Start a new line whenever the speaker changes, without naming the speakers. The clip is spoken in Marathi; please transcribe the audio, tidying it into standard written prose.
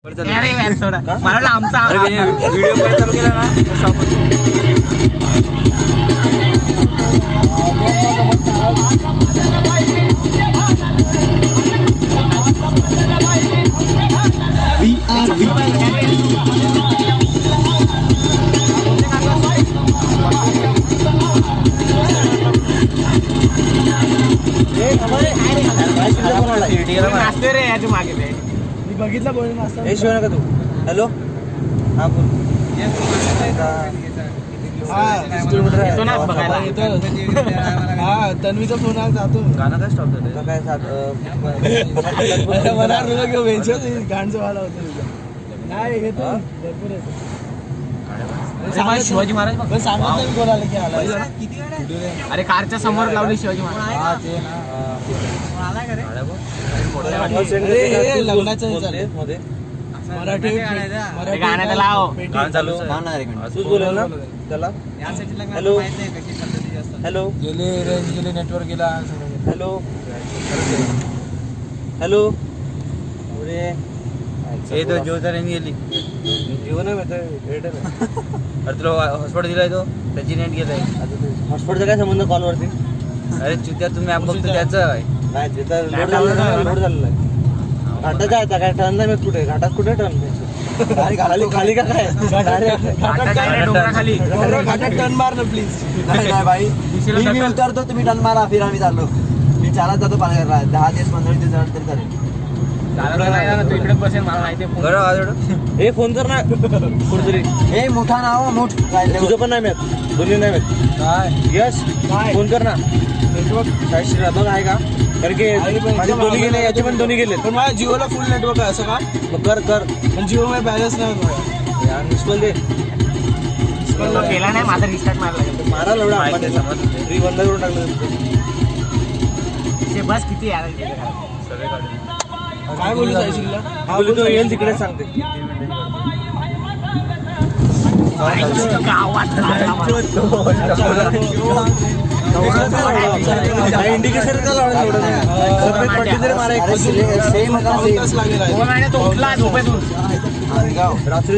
मला आमचा व्हिडिओ चालू केला ना. रे याच्या मागे मी बघितलं बोल हे शिवाय का तू. हॅलो हा बोल. तन्वीचा फोन आला जातो. गाणं काय स्टॉप झालं काय गाणचं वाला होतं नाही घेतो भरपूर येतो. शिवाजी महाराज सांगत नाही कोणाला की आला. अरे कारच्या समोर लावली शिवाजी महाराज. लग्नाचं मराठी गाण्याला लाव. तूच बोलव ना त्याला. हॅलो हॅलो गेले नेटवर्क गेला. हॅलो हॅलो हे तो जिओ तर गेली. जिओ नाही एअरटेल. अरे तुला हॉटस्पॉट दिलाय तो त्याची नेट गेलाय. हॉटस्पॉटचा काय संबंध कॉलवरती. अरे त्या तुम्ही ॲप बघतो त्याचं नाही ते तर लोड झालेलं आहे. घाटात आहे काय टर्न नाही मी कुठे घाटात कुठे टर्न खाली खाली का काय घाटात टर्न मार ना प्लीज. नाही भाई मी उतरतो तुम्ही टर्न मारा फिर आम्ही चाललो. मी चालत जातो पालघरला 10 दिवस 15 दिवस झालं तरी चालेल. हे फोन कर ना कुठतरी. हे मोठा नाव मोठ तुझं पण नाही मिळत दोन्ही नाही मिळत. यस फोन कर ना. नेटवर्क बघ आहे का कारण की माझे दोन्ही गेले याचे पण दोन्ही गेले. पण माझ्या जिओला फुल नेटवर्क आहे असं का. कर कर पण जिओ मध्ये बॅलन्स नाही होत. मिसकॉल दे. केला नाही माझा रिस्टार्ट मारला मारा एवढा फ्री बंद करून टाकलं. बस किती काय बोलू जायचं येईल तिकडे सांगते. इंडिकेशन रात्री